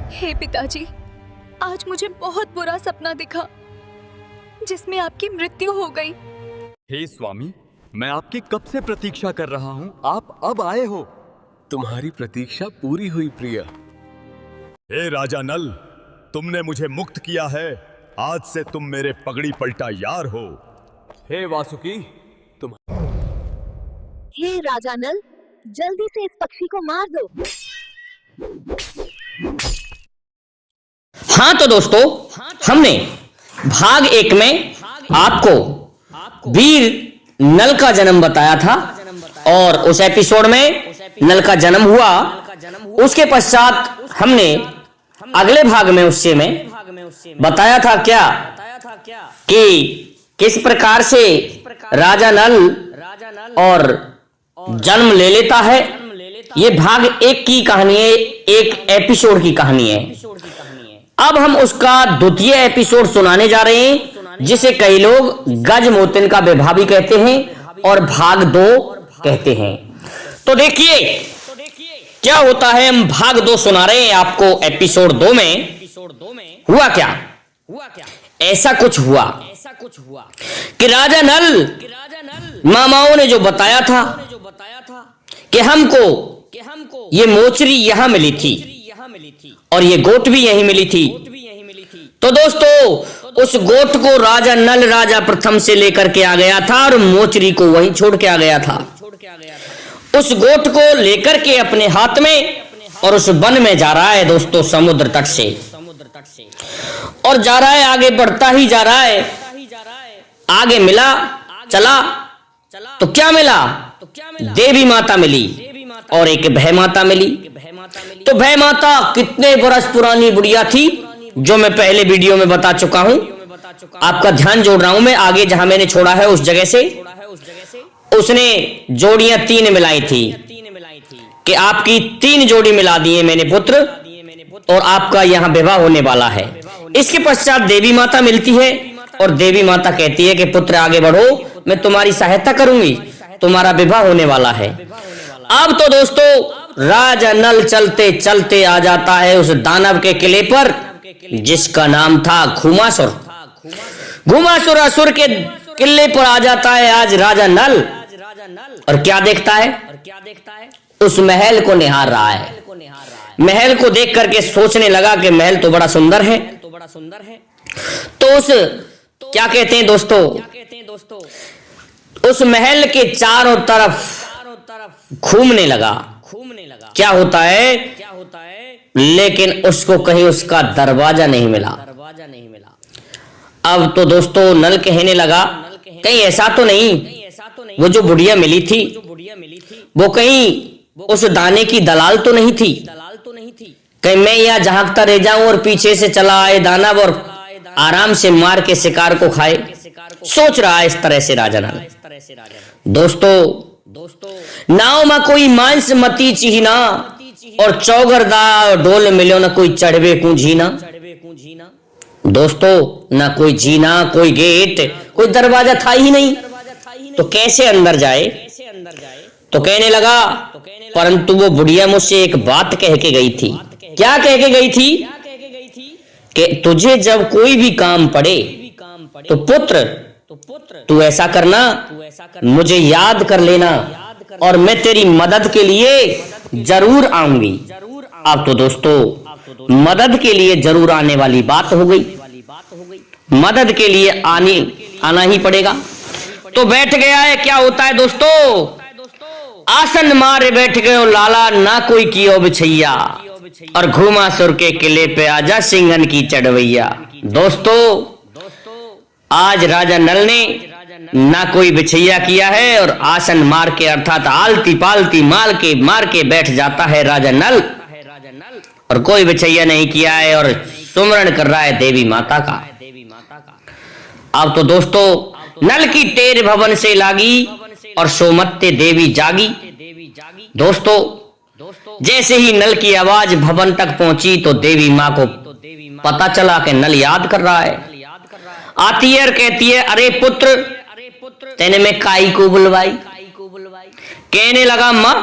हे पिताजी, आज मुझे बहुत बुरा सपना दिखा जिसमें आपकी मृत्यु हो गई। हे स्वामी, मैं आपकी कब से प्रतीक्षा कर रहा हूँ, आप अब आए हो। तुम्हारी प्रतीक्षा पूरी हुई प्रिय। हे राजा नल, तुमने मुझे मुक्त किया है। आज से तुम मेरे पगड़ी पलटा यार हो। हे वासुकी, तुम। हे राजा नल, जल्दी से इस पक्षी को मार दो। हाँ तो दोस्तों, हमने भाग 1 में आपको वीर नल का जन्म बताया था और उस एपिसोड में नल का जन्म हुआ। उसके पश्चात हमने अगले भाग में उससे में बताया था क्या कि किस प्रकार से राजा नल और जन्म ले लेता है। ये भाग 1 की कहानी है, एक एपिसोड की कहानी है। अब हम उसका द्वितीय एपिसोड सुनाने जा रहे हैं, जिसे कई लोग गज मोतिन का विवाह भी कहते हैं और भाग 2 कहते हैं। तो देखिए क्या होता है। हम भाग 2 सुना रहे हैं आपको। एपिसोड 2 में हुआ क्या? ऐसा कुछ हुआ कि राजा नल मामाओं ने जो बताया था कि हमको ये मोचरी यहां मिली थी और ये गोट भी यहीं मिली थी। तो दोस्तों, उस गोट को राजा नल राजा प्रथम से लेकर के आ गया था और मोचरी को वहीं छोड़ के आ गया था। उस गोट को लेकर के अपने हाथ में और उस वन में जा रहा है दोस्तों, समुद्र तट से। और जा रहा है, आगे बढ़ता ही जा रहा है। आगे मिला चला तो क्या मिला? देवी माता मिली और एक भय माता मिली। तो भय माता कितने बरस पुरानी बुढ़िया थी, जो मैं पहले वीडियो में बता चुका हूं। आपका ध्यान जोड़ रहा हूं मैं, आगे जहां मैंने छोड़ा है उस जगह से। उसने जोड़ियां 3 मिलाई थी कि आपकी 3 जोड़ी मिला दिए मैंने पुत्र, और आपका यहाँ विवाह होने वाला है। इसके पश्चात देवी माता मिलती है और देवी माता कहती है कि पुत्र आगे बढ़ो, मैं तुम्हारी सहायता करूंगी, तुम्हारा विवाह होने वाला है। अब तो दोस्तों, राजा नल चलते चलते आ जाता है उस दानव के किले पर, जिसका नाम था घुमासुर। घुमासुर असुर के किले पर आ जाता है आज राजा नल, और क्या देखता है? उस महल को निहार रहा है। महल को देख करके सोचने लगा कि महल तो बड़ा सुंदर है। तो उस क्या कहते हैं दोस्तों, उस महल के चारों तरफ घूमने लगा। क्या होता है? लेकिन उसको कहीं उसका दरवाजा नहीं मिला। अब तो दोस्तों नल कहने लगा, कहीं ऐसा तो नहीं वो जो बुढ़िया मिली थी वो कहीं उस दाने की दलाल तो नहीं थी? कहीं मैं यहाँ झांकता रह जाऊं और पीछे से चला आए दानव और आराम से मार के शिकार को खाए। सोच रहा है इस तरह से राजा नल। दोस्तों, नाव में कोई मांस मती चीना और चौगरदा ढोल मिलो न कोई चढ़वे को जीना। दोस्तों, ना कोई जीना, कोई गेट, कोई दरवाजा था ही नहीं, तो कैसे अंदर जाए? तो कहने लगा, परंतु वो बुढ़िया मुझसे एक बात कह के गई थी। क्या कह के गई थी? कि तुझे जब कोई भी काम पड़े तो पुत्र तू ऐसा करना, मुझे याद कर लेना और मैं तेरी मदद के लिए जरूर आऊंगी। अब तो दोस्तों, मदद के लिए जरूर आने वाली बात हो गई। मदद के लिए आना ही पड़ेगा। तो बैठ गया है। क्या होता है दोस्तों, आसन मारे बैठ गए लाला, ना कोई कियो बिछैया, और घुमासुर के किले पे आजा सिंघन की चढ़वैया। दोस्तों, आज राजा नल ने ना कोई बिछैया किया है और आसन मार के अर्थात आलती पालती मार के बैठ जाता है राजा नल, और कोई बिछैया नहीं किया है और सुमरण कर रहा है देवी माता का। अब तो दोस्तों, नल की टेर भवन से लागी और सोमत्ते देवी जागी। दोस्तों, जैसे ही नल की आवाज भवन तक पहुंची तो देवी माँ को पता चला कि नल याद कर रहा है। आती है और कहती है, अरे पुत्र, तेने में काई को बुलवाई? कहने लगा, माँ,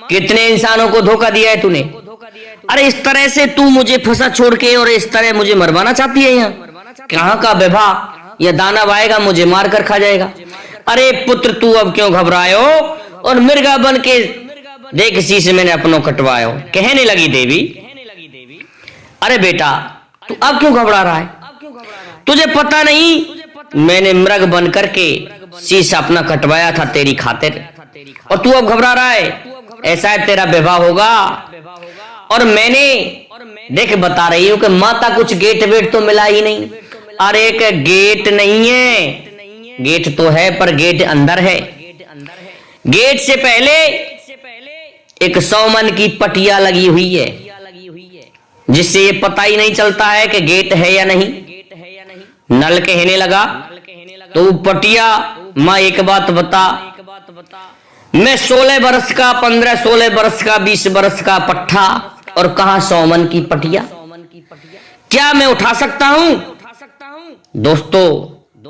कितने इंसानों को धोखा दिया है तूने? अरे इस तरह से तू मुझे फंसा छोड़ के और इस तरह मुझे मरवाना चाहती है? यहाँ कहाँ का विवाह? यह दानव आएगा मुझे मार कर खा जाएगा। अरे पुत्र तू अब क्यों घबराए हो और मिर्गा बन के देख शीश मैंने अपनों कटवाए हो। कहने लगी देवी, अरे बेटा तू अब क्यों घबरा रहा है? तुझे पता नहीं मैंने मृग बन करके शीश अपना कटवाया था तेरी खातिर और तू अब घबरा रहा है? ऐसा है तेरा विवाह होगा और मैंने देख बता रही हूँ कि माता कुछ गेट वेट तो मिला ही नहीं। अरे एक गेट नहीं है, गेट तो है पर गेट अंदर है। गेट से पहले एक 100 मन की पटिया लगी हुई है जिससे ये पता ही नहीं चलता है कि गेट है या नहीं। नल कहने लगा तो पटिया, माँ एक बात बता, मैं 16 बरस का, 15-16 बरस का, 20 बरस का पट्ठा और कहां 100 मन की पटिया? क्या मैं उठा सकता हूं? दोस्तों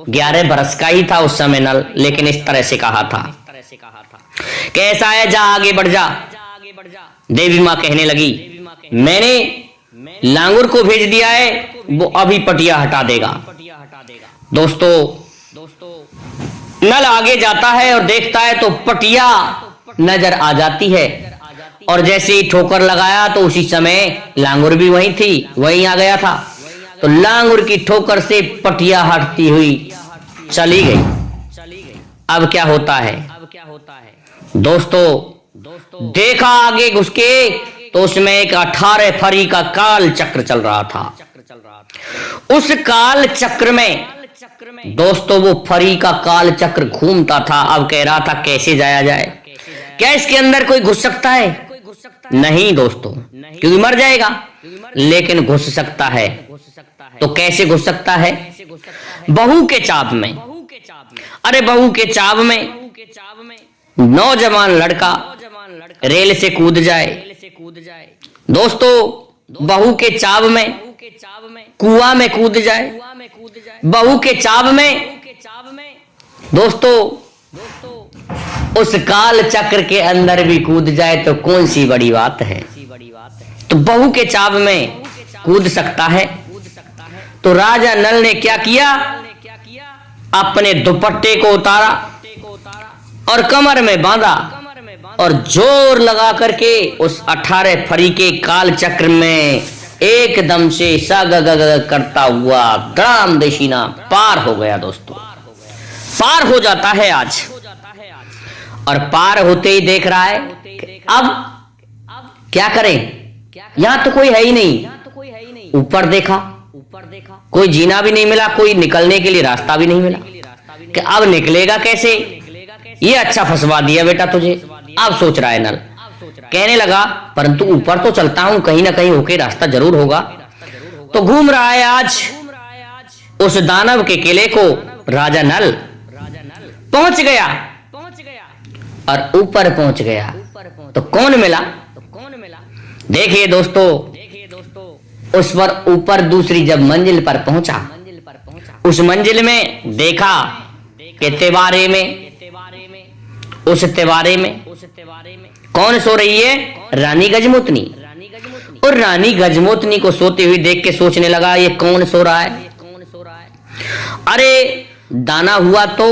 11 बरस का ही था उस समय नल, लेकिन इस तरह से कहा था। कैसा है, जा आगे बढ़ जा। देवी माँ कहने लगी मैंने लांगुर को भेज दिया है, वो अभी पटिया हटा देगा। दोस्तों नल आगे जाता है और देखता है तो पटिया नजर आ जाती है और जैसे ही ठोकर लगाया तो उसी समय लांगुर भी वहीं थी, वहीं आ गया था। तो लांगुर की ठोकर से पटिया हटती हुई चली गई। अब क्या होता है दोस्तों, देखा आगे घुस के तो उसमें एक 18 फरी का काल चक्र चल रहा था। उस काल चक्र में दोस्तों वो फरी का काल चक्र घूमता था। अब कह रहा था कैसे जाया जाए, क्या इसके अंदर कोई घुस सकता है? नहीं दोस्तों, क्योंकि मर जाएगा, लेकिन घुस सकता है। तो कैसे घुस सकता है? बहू के चाव में। अरे बहू के चाव में नौजवान लड़का रेल से कूद जाए। दोस्तों बहू के चाव में कुआं में कूद जाए। बहू के चाव में दोस्तों उस काल चक्र के अंदर भी कूद जाए तो कौन सी बड़ी बात है। तो बहू के चाव में कूद सकता है। तो राजा नल ने क्या किया, अपने दुपट्टे को उतारा और कमर में बांधा और जोर लगा करके उस 18 फरी के काल चक्र में एकदम से सग करता हुआ ग्राम देशीना पार हो गया। दोस्तों पार हो जाता है आज, और पार होते ही देख रहा है कि अब क्या करें, यहां तो कोई है ही नहीं। ऊपर देखा कोई जीना भी नहीं मिला, कोई निकलने के लिए रास्ता भी नहीं मिला कि अब निकलेगा कैसे। ये अच्छा फंसवा दिया बेटा तुझे। अब सोच रहा है नल, कहने लगा परंतु ऊपर तो चलता हूं, कहीं ना कहीं होके रास्ता जरूर होगा। तो घूम रहा है आज उस दानव के किले को। राजा नल पहुंच गया और ऊपर पहुंच गया तो कौन मिला? देखिए दोस्तों, उस पर ऊपर दूसरी जब मंजिल पर पहुंचा, उस मंजिल में देखा कि तिवारे में, उस तिवारे में कौन सो रही है? रानी गजमोतनी। और रानी गजमोतनी को सोते हुए देख के सोचने लगा ये कौन सो रहा है। अरे दाना हुआ तो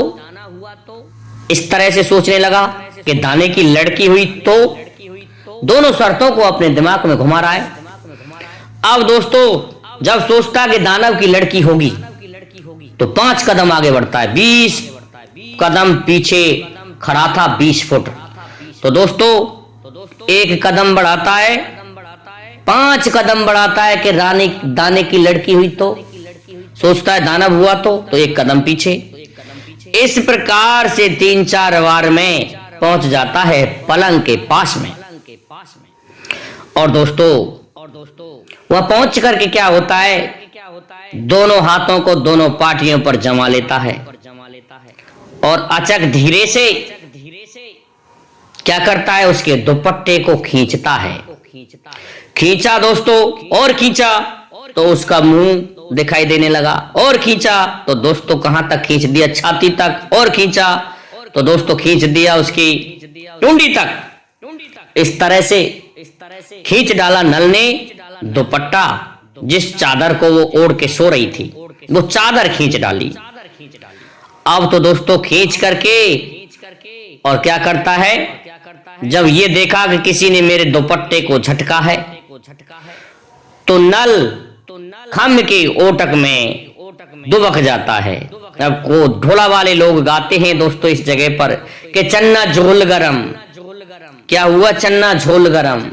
इस तरह से सोचने लगा कि दाने की लड़की हुई तो दोनों शर्तों को अपने दिमाग में घुमा रहा है। अब दोस्तों जब सोचता कि दानव की लड़की होगी तो 5 कदम आगे बढ़ता है, 20 कदम पीछे खड़ा था 20 फुट। तो दोस्तों 1 कदम बढ़ाता है, 5 कदम बढ़ाता है कि रानी दाने की लड़की हुई तो सोचता है दानव हुआ तो 1 कदम पीछे। इस प्रकार से 3-4 बार में पहुंच जाता है पलंग के पास में। और दोस्तों वह पहुंच करके क्या होता है, दोनों हाथों को दोनों पाटियों पर जमा लेता है और अचक धीरे से क्या करता है, उसके दुपट्टे को खींचता है। खींचा दोस्तों और खींचा तो उसका मुंह दिखाई देने लगा, और खींचा तो दोस्तों कहां तक खींच दिया, छाती तक, और खींचा तो दोस्तों खींच दिया उसकी टुंडी तक। इस तरह से खींच डाला नल ने दुपट्टा, जिस चादर को वो ओढ़ के सो रही थी वो चादर खींच डाली। अब तो दोस्तों खींच करके और क्या करता है, जब ये देखा कि किसी ने मेरे दुपट्टे को झटका है तो नल खम्भ की ओटक में दुबक जाता है। अब को ढोला वाले लोग गाते हैं दोस्तों इस जगह पर कि चन्ना झोल गरम। क्या हुआ? चन्ना झोल गरम।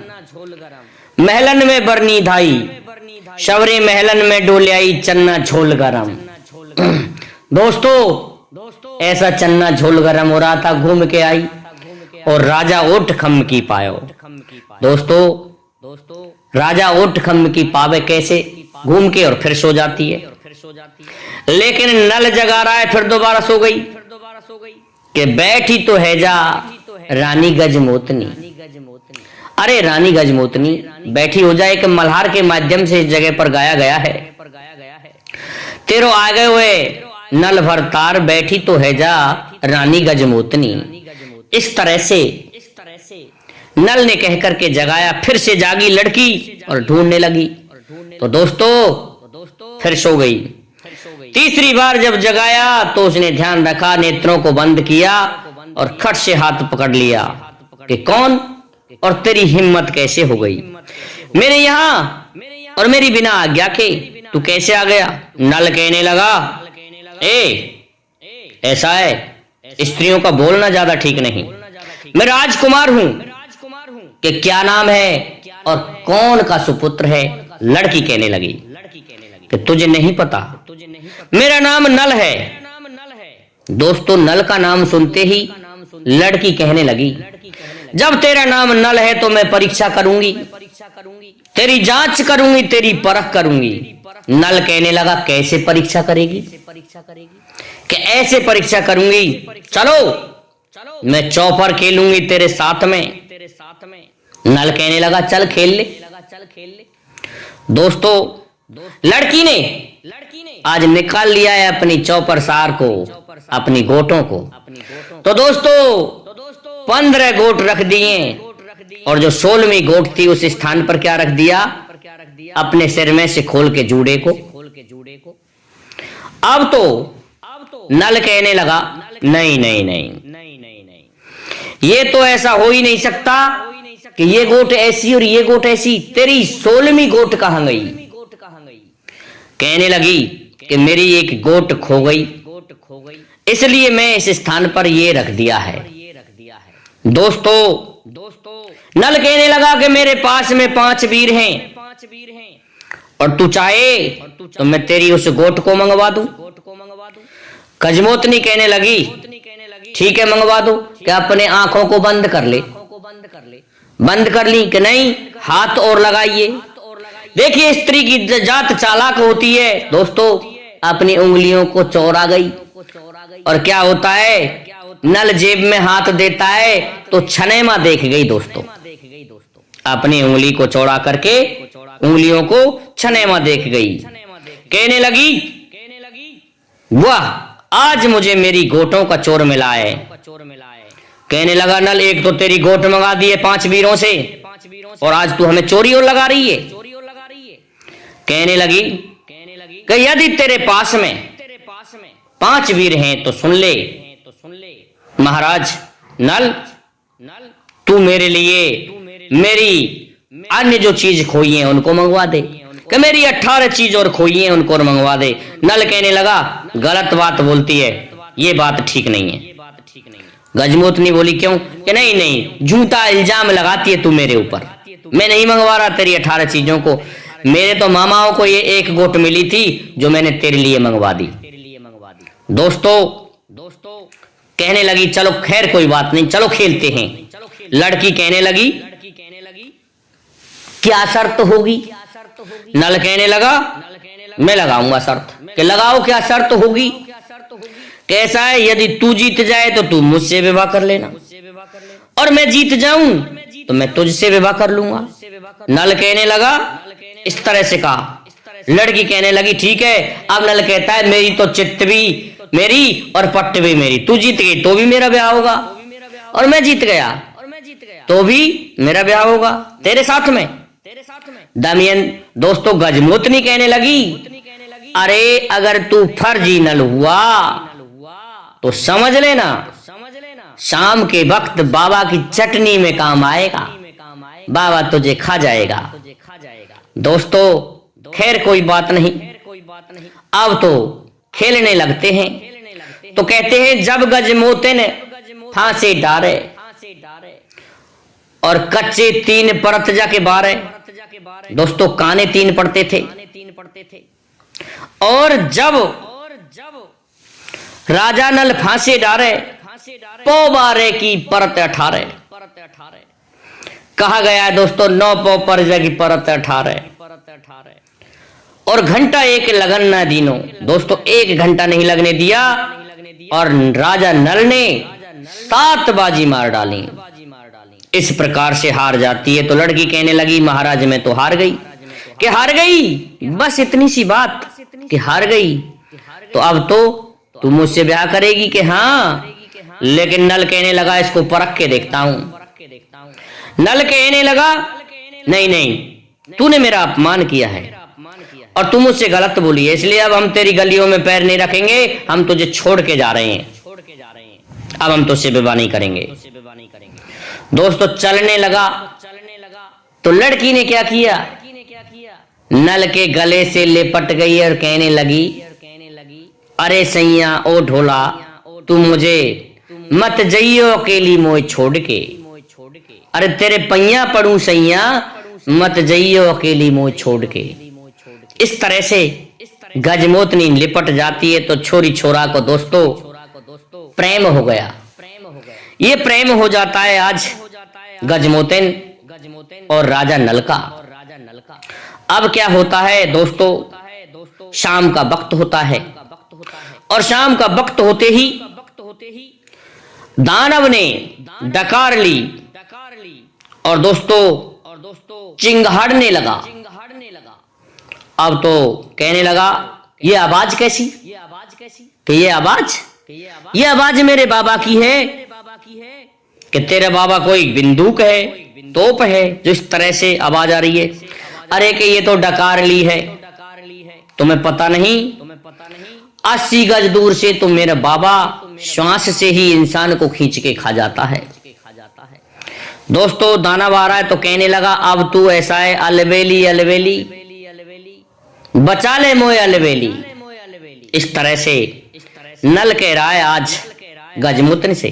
महलन में बरनी धाई, शवरे महलन में डोलियाई, चन्ना झोल गरम। दोस्तों ऐसा चन्ना झोल गरम हो रहा था, घूम के आई और राजा ओट खम्भ की पायो। दोस्तों राजा ओट खम्भ की पावे कैसे? घूम के और फिर सो जाती है। लेकिन नल जगा रहा है, फिर दोबारा सो गई कि बैठी तो है जा रानी गजमोतनी। अरे रानी गजमोतनी बैठी हो जाए कि मल्हार के माध्यम से इस जगह पर गाया गया है। तेरो आ गए हुए नल भर तार, बैठी तो है जा रानी गजमोतनी। इस तरह से नल ने कह करके जगाया, फिर से जागी लड़की और ढूंढने लगी। तो दोस्तों फिर सो गई। तीसरी बार जब जगाया तो उसने ध्यान रखा, नेत्रों को बंद किया और खट से हाथ पकड़ लिया कि कौन और तेरी हिम्मत कैसे हो गई मेरे यहाँ और मेरी बिना आज्ञा के तू कैसे आ गया? नल कहने लगा, ऐसा है, स्त्रियों का बोलना ज्यादा ठीक नहीं। मैं राजकुमार हूँ कि क्या नाम है और कौन का सुपुत्र है? लड़की कहने लगी कि तुझे नहीं पता, मेरा नाम नल है। दोस्तों नल का नाम सुनते ही लड़की कहने लगी, जब तेरा नाम नल है तो मैं परीक्षा करूंगी, तेरी जांच करूंगी, तेरी परख करूंगी। नल कहने लगा, कैसे परीक्षा करेगी? कि ऐसे परीक्षा करूंगी, चलो मैं चौपर खेलूंगी तेरे साथ में। नल कहने लगा, चल खेल ले। दोस्तों लड़की ने आज निकाल लिया है अपनी चौपर सार को, अपनी गोटों को। तो दोस्तों 15 गोट रख दिए और जो 16वीं गोट थी उस स्थान पर क्या रख दिया? अपने सिर में से खोल के जूड़े को। अब तो नल कहने लगा, नहीं, ये तो ऐसा हो ही नहीं सकता कि ये गोट ऐसी और ये गोट ऐसी। तेरी 16वीं गोट कहां गई? कहने लगी कि मेरी एक गोट खो गई, इसलिए मैं इस स्थान पर ये रख दिया है। दोस्तों नल कहने लगा कि मेरे पास में 5 वीर हैं और तू चाहे तो मैं तेरी उस गोट को मंगवा दूं। गजमोतनी कहने लगी, ठीक है मंगवा दो। क्या अपने आंखों को बंद कर ले? बंद कर ली कि नहीं? हाथ और लगाइए। देखिए स्त्री की जात चालाक होती है। दोस्तों अपनी उंगलियों को चौड़ा गई और क्या होता है, नल जेब में हाथ देता है तो छनेमा देख गई। दोस्तों अपनी उंगली को चौड़ा करके उंगलियों को छनेमा देख गई। कहने लगी, वाह आज मुझे मेरी गोटों का चोर मिला है। कहने लगा नल, एक तो तेरी गोट मंगा दी है 5 वीरों से और आज तू हमें चोरी और लगा रही है। कहने लगी कि यदि तेरे पास में 5 वीर हैं तो सुन ले महाराज नल, तू मेरे लिए मेरी अन्य जो चीज खोई है उनको मंगवा दे। कि मेरी 18 चीज और खोई है उनको और मंगवा दे। नल कहने लगा, गलत बात बोलती है, ये बात ठीक नहीं है। गजमोतनी बोली, क्यों? कि नहीं, झूठा इल्जाम लगाती है तू मेरे ऊपर। मैं नहीं मंगवा रहा तेरी 18 चीजों को। मेरे तो मामाओं को ये एक गोट मिली थी जो मैंने तेरे लिए मंगवा दी। दोस्तों कहने लगी, चलो खैर कोई बात नहीं, चलो खेलते हैं। लड़की कहने लगी, क्या शर्त होगी? नल कहने लगा, मैं लगाऊंगा शर्त। कि लगाओ, क्या शर्त होगी? कैसा है, यदि तू जीत जाए तो तू मुझसे विवाह कर लेना और मैं जीत जाऊं तो मैं तुझसे विवाह कर लूंगा। नल कहने लगा, इस तरह से कहा। लड़की कहने लगी, ठीक है। अब नल कहता है, मेरी तो चित्त भी मेरी और पट्ट भी मेरी। तू जीत गई तो भी मेरा ब्याह होगा और मैं जीत गया तो भी मेरा ब्याह होगा तेरे साथ में। दमयंती दोस्तों गजमोतनी कहने लगी, अरे अगर तू फर्जी नल हुआ तो समझ लेना शाम के वक्त बाबा की चटनी में काम आएगा, बाबा तुझे खा जाएगा। दोस्तों खैर कोई बात नहीं, अब तो खेलने लगते हैं। तो कहते हैं जब गजमोतन फांसे डारे और कच्चे 3 परत जाके बारे। दोस्तों काने 3 पड़ते थे। और जब राजा नल फांसे डारे पौ बारे की परत 18। कहा गया है दोस्तों 9 पौ पर की परत 18। और घंटा एक लगन न दीनो। दोस्तों 1 घंटा नहीं लगने दिया और राजा नल ने 7 बाजी मार डाली। इस प्रकार से हार जाती है। तो लड़की कहने लगी महाराज मैं तो हार गई। कि हार गई, बस इतनी सी बात कि हार गई। तो अब तो तू मुझसे ब्याह करेगी? कि हाँ। लेकिन नल कहने लगा इसको परख के देखता हूं। नल कहने लगा नहीं नहीं, तूने मेरा अपमान किया है और तू मुझसे गलत बोली है, इसलिए अब हम तेरी गलियों में पैर नहीं रखेंगे, हम तुझे छोड़ के जा रहे हैं। अब हम तुझसे विवाह नहीं करेंगे। दोस्तों चलने लगा तो लड़की ने क्या किया, नल के गले से लिपट गई और कहने लगी अरे सैया ओ ढोला तू मुझे मत जइयो अकेली मोय छोड़ के। अरे तेरे पैया पड़ू सैया मत जइयो अकेली मोय छोड़ के। इस तरह से गजमोतनी लिपट जाती है। तो छोरी छोरा को दोस्तों प्रेम हो गया। ये प्रेम हो जाता है आज गजमोतन और राजा नल का। अब क्या होता है दोस्तों, शाम का वक्त होता है और शाम का वक्त होते ही दानव ने डकार ली और दोस्तों चिंगाड़ने लगा। अब तो कहने लगा ये आवाज कैसी, कि ये आवाज मेरे बाबा की है, कि तेरे बाबा कोई बंदूक है, तोप है, जिस तरह से आवाज आ रही है। अरे कि ये तो डकार ली है, तुम्हें पता नहीं 80 गज दूर से तो मेरा बाबा श्वास से ही इंसान को खींच के खा जाता है। दोस्तों दानव आ रहा है तो कहने लगा अब तू ऐसा है अलवेली अलवेली बचा ले मोय अलवेली। इस तरह से नल कह रहा है आज गजमोतनी से।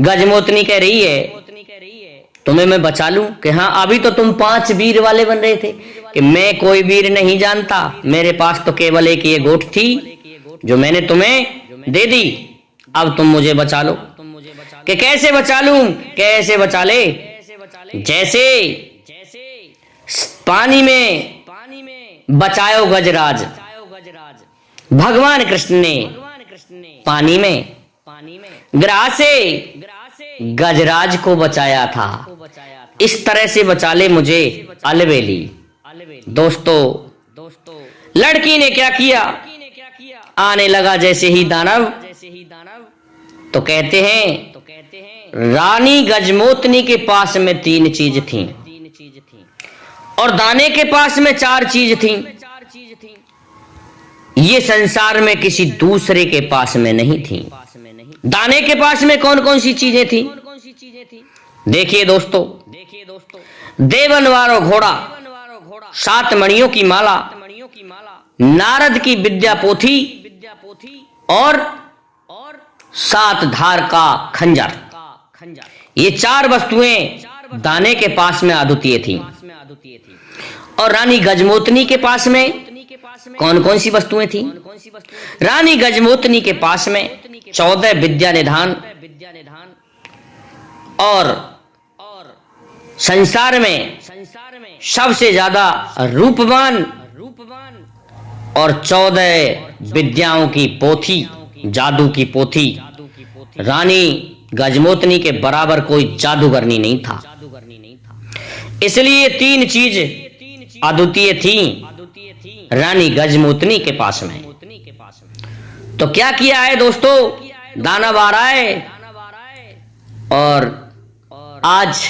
गजमोतनी कह रही है तुम्हें मैं बचा लूं? कि हाँ अभी तो तुम 5 वीर वाले बन रहे थे। कि मैं कोई वीर नहीं जानता, मेरे पास तो केवल एक ये गोट थी जो मैंने तुम्हें दे दी। अब तुम मुझे बचा लो। कि कैसे बचा लूं? कैसे बचा ले? जैसे पानी में बचायो गजराज, भगवान कृष्ण ने पानी में ग्राह से गजराज को बचाया था। इस तरह से बचा ले मुझे अलवेली। दोस्तों लड़की ने क्या किया, आने लगा जैसे ही दानव तो कहते हैं रानी गजमोतनी के पास में 3 चीज थी और दाने के पास में 4 चीज थी। ये संसार में किसी दूसरे के पास में नहीं थी। दाने के पास में कौन कौन सी चीजें थी? देखिए दोस्तों, देवन वारो घोड़ा, 7 मणियों की माला, नारद की विद्या पोथी और 7 धार का खंजर। ये 4 वस्तुएं दाने के पास में अद्वितीय थी। और रानी गजमोतनी के पास में कौन कौन सी वस्तुएं थी? रानी गजमोतनी के पास में 14 विद्या निधान और संसार में सबसे ज्यादा रूपवान और 14 विद्याओं की पोथी, जादू की पोथी। रानी गजमोतनी के बराबर कोई जादूगरनी नहीं था, इसलिए 3 चीज अद्वितीय थी रानी गजमोतनी के पास में। तो क्या किया है दोस्तों, दानव आ रहा है और आज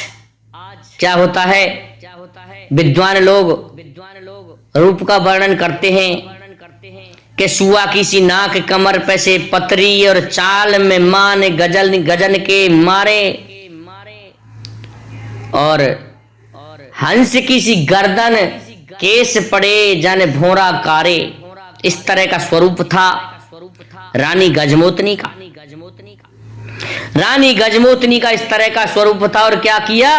क्या होता है, विद्वान लोग रूप का वर्णन करते हैं कि सुआ की सी नाक कमर पे से पतरी और चाल में मान गजन के मारे और हंस की सी गर्दन केस पड़े जाने भोरा कारे। इस तरह का स्वरूप था रानी गजमोतनी का। रानी गजमोतनी का इस तरह का स्वरूप था। और क्या किया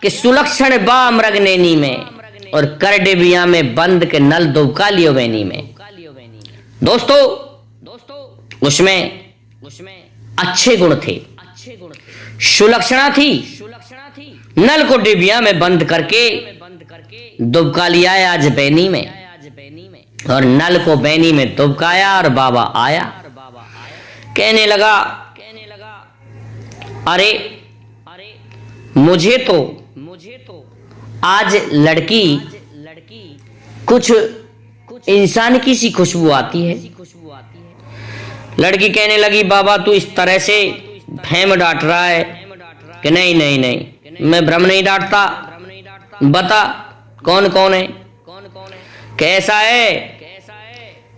कि सुलक्षण बा मृगनैनी में और कर डिबिया में बंद के नल दुबका लियो बैनी में। दोस्तों उसमें अच्छे गुण थे, सुलक्षणा थी। नल को डिबिया में बंद करके दुबका लिया है आज बैनी में, और नल को बैनी में दुबकाया और बाबा आया। कहने लगा अरे मुझे तो आज लड़की कुछ इंसान की सी खुशबू आती है। लड़की कहने लगी बाबा तू इस तरह से भैम डांट रहा है कि नहीं नहीं नहीं मैं भ्रम नहीं डांटता, बता कौन कौन है। कैसा है,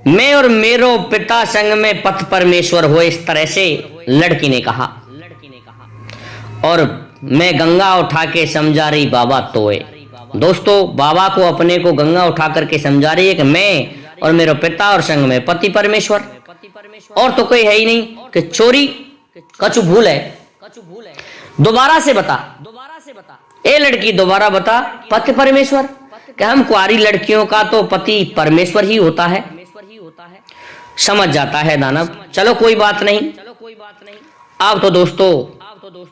मैं और मेरो पिता संग में पथ परमेश्वर हो। इस तरह से लड़की ने कहा और मैं गंगा उठा के समझा रही बाबा तोए। दोस्तों बाबा को अपने को गंगा उठा करके समझा रही है कि मैं और मेरे पिता और संग में पति परमेश्वर, और तो कोई है ही नहीं कि चोरी कछु भूल है। दोबारा से बता ए लड़की, दोबारा बता पति परमेश्वर। कि हम कुआरी लड़कियों का तो पति परमेश्वर ही होता है। समझ जाता है दानव, चलो कोई बात नहीं। अब तो दोस्तों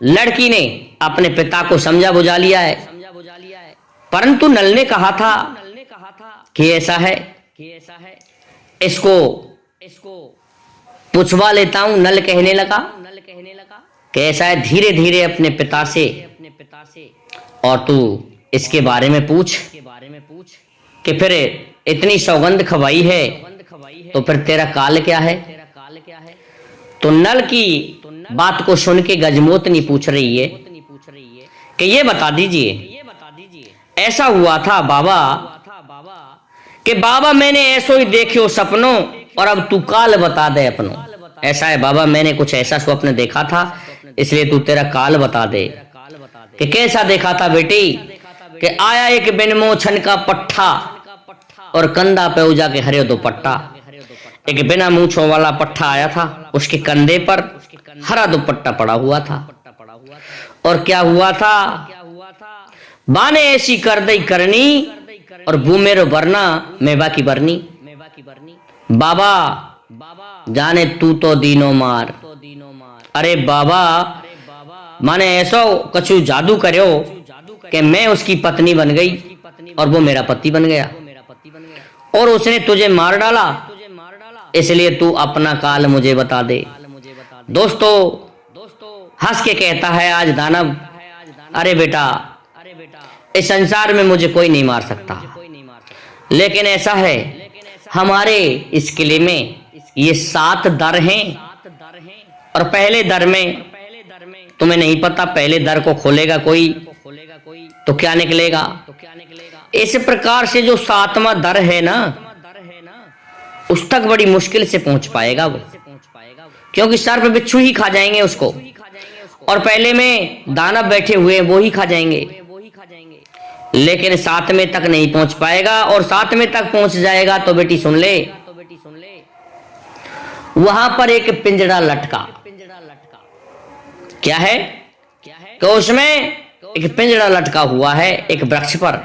लड़की ने अपने पिता को समझा बुझा लिया है, परंतु नल ने कहा था कि ऐसा है, इसको पूछवा लेता हूं। नल कहने लगा कि ऐसा है, धीरे धीरे अपने पिता से और तू इसके बारे में पूछ कि फिर इतनी सौगंध खवाई है तो फिर तेरा काल क्या है। तो नल की बात को सुन के गजमोतनी पूछ रही है कि ये बता दीजिए ऐसा हुआ था बाबा कि बाबा मैंने ऐसो ही देखियो सपनों और अब तू काल बता दे अपनों। ऐसा है बाबा मैंने कुछ ऐसा स्वप्न देखा था इसलिए तू तेरा काल बता दे। कि कैसा देखा था बेटी? कि आया एक बिन मोछन का पट्ठा और कंधा पे उजा के हरे दुपट्टा। एक बिना मूछों वाला पट्ठा आया था, उसके कंधे पर हरा दुपट्टा पड़ा हुआ था। और क्या हुआ था? बाने ऐसी कर दई करनी और बूमेरो बरना मेवा की बरनी। बाबा जाने तू तो दीनो मार। अरे बाबा माने ऐसा कछु जादू करो कि मैं उसकी पत्नी बन गई और वो मेरा पति बन गया और उसने तुझे मार डाला, इसलिए तू अपना काल मुझे बता दे। दोस्तों हंस के कहता है आज दानव, अरे बेटा इस संसार में मुझे कोई नहीं मार सकता, लेकिन ऐसा है हमारे इस किले में ये 7 दर हैं और पहले दर में तुम्हें नहीं पता, पहले दर को खोलेगा कोई तो क्या निकलेगा। इस प्रकार से जो 7वां दर है ना उस तक बड़ी मुश्किल से पहुंच पाएगा वो, क्योंकि सर्प बिच्छू ही खा जाएंगे उसको और पहले में दानव बैठे हुए वो ही खा जाएंगे, लेकिन 7वें तक नहीं पहुंच पाएगा। और 7वें तक पहुंच जाएगा तो बेटी सुन ले, वहां पर एक पिंजड़ा लटका। क्या है? कि उसमें एक पिंजड़ा लटका हुआ है एक वृक्ष पर,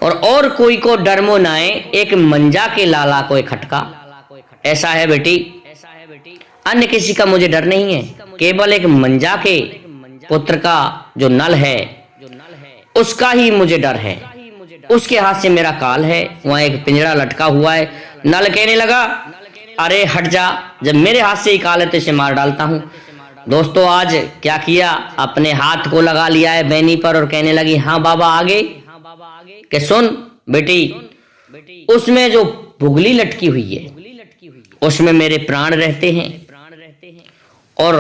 और कोई को डरमो नाए एक मंजा के लाला को एक खटका। ऐसा है बेटी, अन्य किसी का मुझे डर नहीं है, केवल एक मंजा के पुत्र का जो नल है उसका ही मुझे डर है, उसके हाथ से मेरा काल है। वहां एक पिंजड़ा लटका हुआ है। नल कहने लगा अरे हट जा, जब मेरे हाथ से ही काल है तो इसे मार डालता हूं। दोस्तों आज क्या किया, अपने हाथ को लगा लिया है बैनी पर और कहने लगी हाँ बाबा आगे कि सुन बेटी, उसमें जो बुगली लटकी हुई है उसमें मेरे प्राण रहते हैं और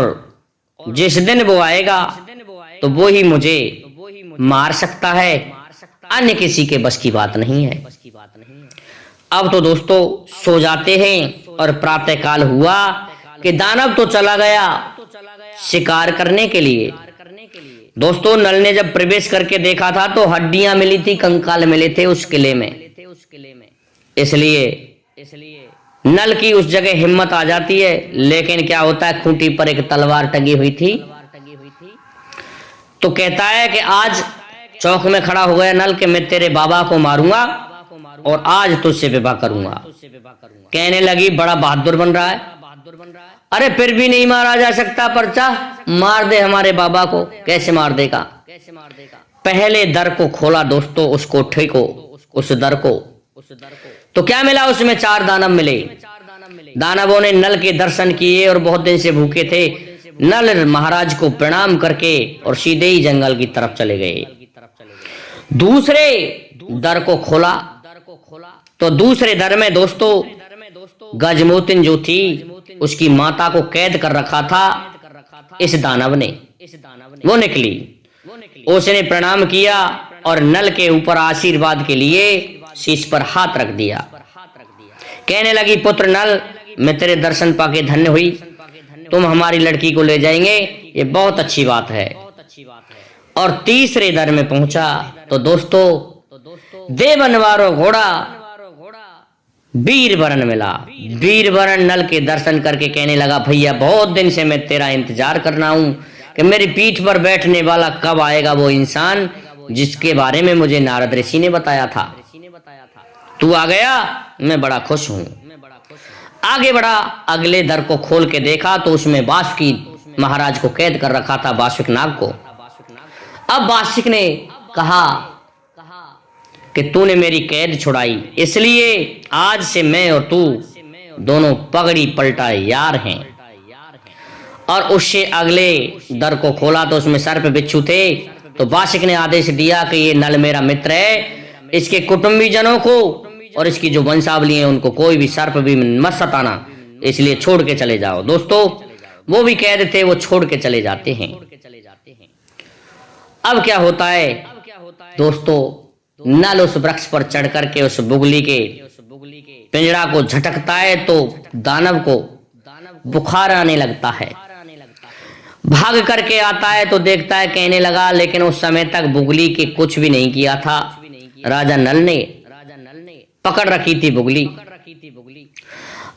जिस दिन वो आएगा तो वो ही मुझे मार सकता है, अन्य किसी के बस की बात नहीं है। अब तो दोस्तों सो जाते हैं और प्रातःकाल हुआ कि दानव तो चला गया शिकार करने के लिए। दोस्तों नल ने जब प्रवेश करके देखा था तो हड्डियां मिली थी, कंकाल मिले थे उस किले में। इसलिए नल की उस जगह हिम्मत आ जाती है, लेकिन क्या होता है, खूंटी पर एक तलवार टंगी हुई थी। तो कहता है कि आज चौक में खड़ा हो गया नल कि मैं तेरे बाबा को मारूंगा और आज तुझसे विवाह करूंगा। कहने लगी बड़ा बहादुर बन रहा है। अरे फिर भी नहीं मारा जा सकता, पर्चा मार दे हमारे बाबा को। कैसे मार देगा? पहले दर को खोला दोस्तों, उस कोठे को, उस दर को। तो क्या मिला उसमें? 4 दानव मिले। दानवों ने नल के दर्शन किए और बहुत दिन से भूखे थे। नल महाराज को प्रणाम करके और सीधे ही जंगल की तरफ चले गए। दूसरे दर को खोला तो दूसरे दर में दोस्तों गजमोतिन जो थी उसकी माता को कैद कर रखा था इस दानव ने। वो निकली, उसने प्रणाम किया और नल के ऊपर आशीर्वाद के लिए शीश पर हाथ रख दिया। कहने लगी पुत्र नल, मैं तेरे दर्शन पाके धन्य हुई, तुम हमारी लड़की को ले जाएंगे, ये बहुत अच्छी बात है। और तीसरे दर में पहुंचा तो दोस्तों देवनवारो घोड़ा वीरवरण मिला। वीरवरण नल के दर्शन करके कहने लगा भैया बहुत दिन से मैं तेरा इंतजार कर रहा हूं कि मेरी पीठ पर बैठने वाला कब आएगा वो इंसान जिसके बारे में मुझे नारद ऋषि ने बताया था। तू आ गया, मैं बड़ा खुश हूं। आगे बढ़ा, अगले दर को खोल के देखा तो उसमें वासुकी महाराज को कैद कर रखा था, वासुकी नाग को। अब वासुकी ने कहा कि तूने मेरी कैद छुड़ाई, इसलिए आज से मैं और तू दोनों पगड़ी पलटा यार हैं। और उससे अगले दर को खोला तो उसमें सर्प बिच्छू थे। तो वासुकी ने आदेश दिया कि ये नल मेरा मित्र है, इसके कुटुंबी जनों को और इसकी जो वंशावली है उनको कोई भी सर्प भी मत सताना, इसलिए छोड़ के चले जाओ। दोस्तों वो भी कैद थे, वो छोड़ के चले जाते हैं। अब क्या होता है दोस्तों, नल उस वृक्ष पर चढ़ करके उस बुगली के पिंजड़ा को झटकता है तो दानव को बुखार आने लगता है। भाग करके आता है तो देखता है, कहने लगा लेकिन उस समय तक बुगली के कुछ भी नहीं किया था, राजा नल ने पकड़ रखी थी बुगली।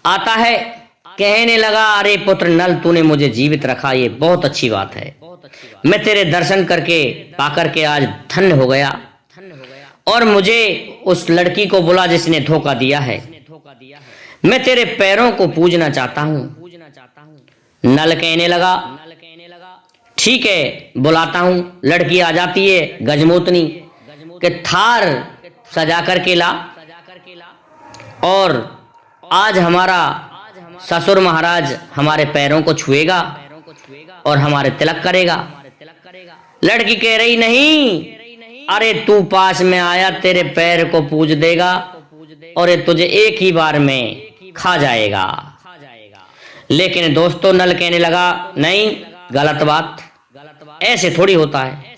आता है, कहने लगा अरे पुत्र नल तूने मुझे जीवित रखा, ये बहुत अच्छी बात है, मैं तेरे दर्शन करके पाकर के आज धन्य हो गया। और मुझे उस लड़की को बुला जिसने धोखा दिया है, मैं तेरे पैरों को पूजना चाहता हूं। नल कहने लगा ठीक है बुलाता हूं। लड़की आ जाती है गजमोतनी के थार सजा करके ला और आज हमारा ससुर महाराज हमारे पैरों को छुएगा और हमारे तिलक करेगा। लड़की कह रही नहीं, अरे तू पास में आया तेरे पैर को पूज देगा और ये तुझे एक ही बार में खा जाएगा। लेकिन दोस्तों नल कहने लगा नहीं, गलत बात, ऐसे थोड़ी होता है,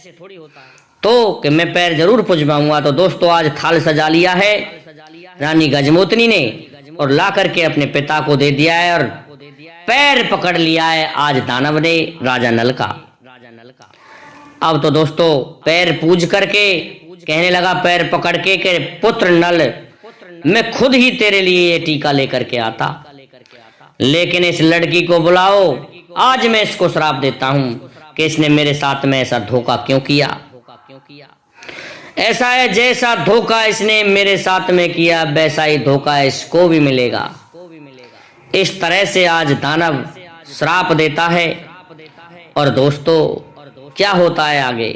तो कि मैं पैर जरूर पुजवाऊंगा। तो दोस्तों आज थाल सजा लिया है रानी गजमोतनी ने और ला करके अपने पिता को दे दिया है और पैर पकड़ लिया है आज दानव ने राजा नल का। अब तो दोस्तों पैर पूज करके कहने लगा पैर पकड़ के कि पुत्र नल मैं खुद ही तेरे लिए ये टीका लेकर के आता, लेकिन इस लड़की को बुलाओ, आज मैं इसको श्राप देता हूं कि इसने मेरे साथ में ऐसा धोखा क्यों किया। ऐसा है जैसा धोखा इसने मेरे साथ में किया वैसा ही धोखा इसको भी मिलेगा। इस तरह से आज दानव श्राप देता है। और दोस्तों क्या होता है आगे,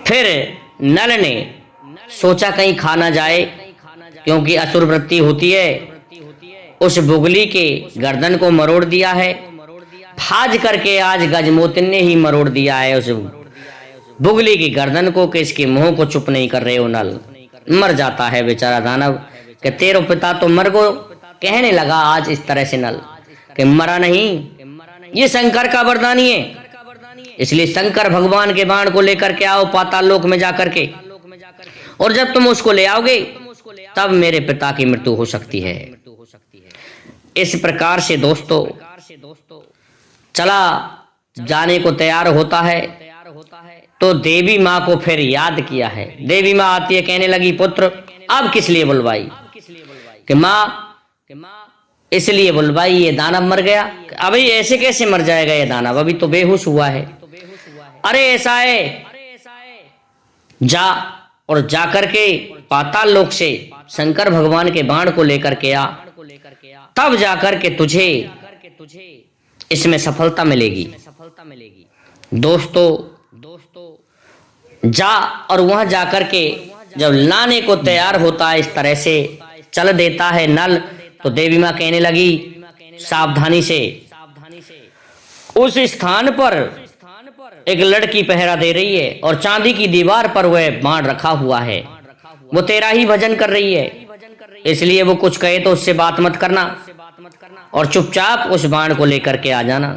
फिर नल ने सोचा कहीं खा ना जाए क्योंकि असुर वृत्ति होती है, उस बुगली के गर्दन को मरोड़ दिया है। भाज करके आज गजमोतिन ने ही मरोड़ दिया है उस बुगली की गर्दन को कि इसके मुंह को चुप नहीं कर रहे हो नल। मर जाता है बेचारा दानव कि तेरो पिता तो मर गो। कहने लगा आज इस तरह से नल कि मरा नहीं, ये शंकर का वरदानी है, इसलिए शंकर भगवान के बाण को लेकर के आओ पाताल लोक में जाकर के, और जब तुम उसको ले आओगे तब मेरे पिता की मृत्यु हो सकती है। इस प्रकार से दोस्तों चला जाने को तैयार होता है तो देवी माँ को फिर याद किया है। देवी माँ आती है, कहने लगी पुत्र अब किस लिए बुलवाई? कि माँ इसलिए बुलवाई, ये दानव मर गया। अभी ऐसे कैसे मर जाएगा ये दानव, अभी तो बेहोश हुआ है। अरे ऐसा है, जा और जाकर के पाताल लोक से शंकर भगवान के बाण को लेकर के आ, तब जाकर के तुझे इसमें सफलता मिलेगी। दोस्तों जा और वहां जाकर के जब लाने को तैयार होता है, इस तरह से चल देता है नल, तो देवी माँ कहने लगी सावधानी से। उस स्थान पर एक लड़की पहरा दे रही है और चांदी की दीवार पर वह बाण रखा हुआ है, वो तेरा ही भजन कर रही है, इसलिए वो कुछ कहे तो उससे बात मत करना और चुपचाप उस बाण को लेकर के आ जाना।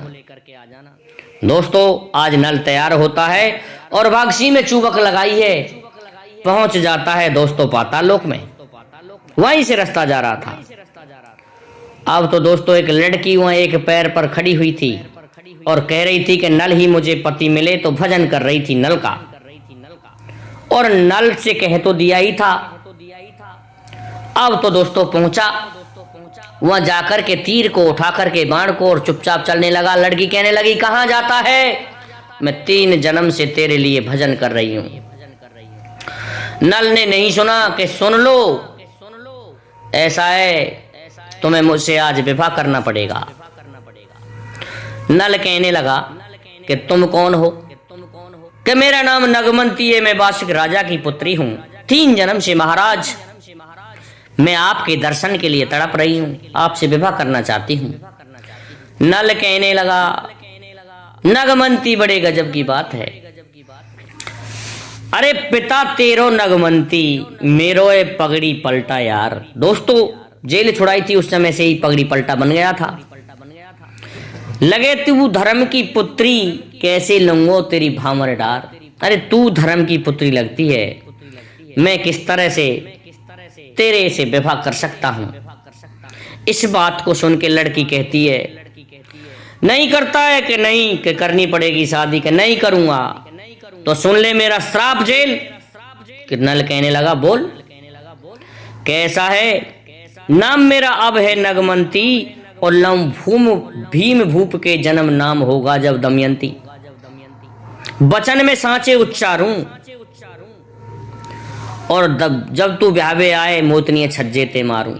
दोस्तों आज नल तैयार होता है और वागसी में चुबक लगाई है, पहुंच जाता है दोस्तों पाताल लोक में। वहीं से रास्ता जा रहा था। अब तो दोस्तों एक लड़की वहां एक पैर पर खड़ी हुई थी और कह रही थी कि नल ही मुझे पति मिले, तो भजन कर रही थी नल का। और नल से कह तो दिया ही था। अब तो दोस्तों पहुंचा, वहां जाकर के तीर को उठा करके बाण को और चुपचाप चलने लगा। लड़की कहने लगी कहां जाता है? मैं 3 जन्म से तेरे लिए भजन कर रही हूं। नल ने नहीं सुना कि सुन लो, ऐसा है तुम्हें मुझसे आज विवाह करना पड़ेगा। नल कहने लगा कि तुम कौन हो? कि मेरा नाम नगमंती है, मैं वासुक राजा की पुत्री हूँ। 3 जन्म से महाराज मैं आपके दर्शन के लिए तड़प रही हूँ, आपसे विवाह करना चाहती हूँ। नल कहने लगा नगमंती बड़े गजब की बात है। अरे पिता तेरो नगमंती, मेरो ए पगड़ी पलटा यार। दोस्तों जेल छुड़ाई थी उस समय से ही पगड़ी पलटा बन गया था। लगे तू धर्म की पुत्री, कैसे लूंगो तेरी भामर डार। अरे तू धर्म की पुत्री लगती है, मैं किस तरह से तेरे से विवाह कर सकता हूँ। इस बात को सुन के लड़की कहती है नहीं करता है कि नहीं, कि करनी पड़ेगी शादी, के नहीं करूंगा तो सुन ले मेरा श्राप जेल। कि नल कहने लगा बोल कैसा है? नाम मेरा अब है नगमंती और लम भीम भूप के जन्म नाम होगा जब दमयंती। वचन में सांचे उच्चारूं और जब तू ब्यावे आए मोतनिये छज्जे ते मारूं।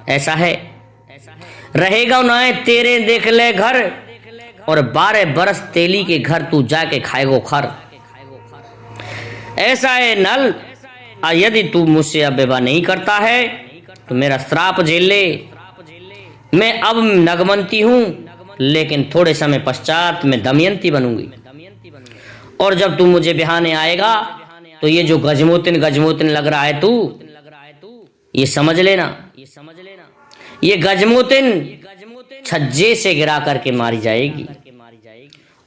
ऐसा है रहेगा ना तेरे देख ले घर और 12 बरस तेली के घर तू जाके खाएगो खर। ऐसा है नल, यदि तू मुझसे अब विवाह नहीं करता है तो मेरा श्राप झेल ले। मैं अब नगमंती हूँ लेकिन थोड़े समय पश्चात मैं दमयंती बनूंगी, और जब तू मुझे बिहाने आएगा तो ये जो गजमोतिन लग रहा है तू, ये समझ लेना ये गजमोतिन छज्जे से गिरा करके मारी जाएगी,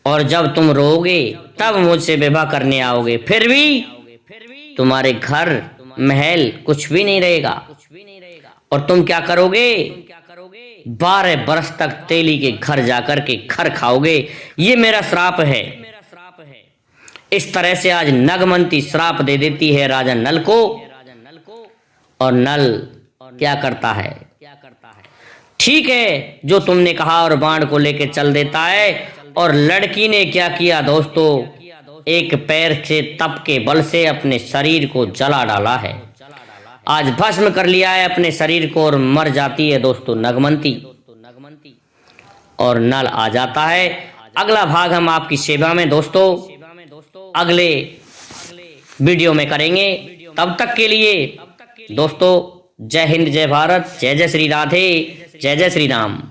और जब तुम रोगे तब मुझसे विवाह करने आओगे, फिर भी तुम्हारे घर महल कुछ भी नहीं रहेगा, और तुम क्या करोगे? 12 बरस तक तेली के घर जाकर के खर खाओगे। ये मेरा श्राप है। इस तरह से आज नगमंती श्राप दे देती है राजा नल को, और नल क्या करता है? ठीक है जो तुमने कहा, और बाण को लेके चल देता है। और लड़की ने क्या किया दोस्तों? एक पैर से तप के बल से अपने शरीर को जला डाला है, आज भस्म कर लिया है अपने शरीर को, और मर जाती है दोस्तों नगमंती, और नल आ जाता है। अगला भाग हम आपकी सेवा में दोस्तों अगले वीडियो में करेंगे। तब तक के लिए दोस्तों जय हिंद, जय भारत, जय जय श्री राधे, जय जय श्री राम।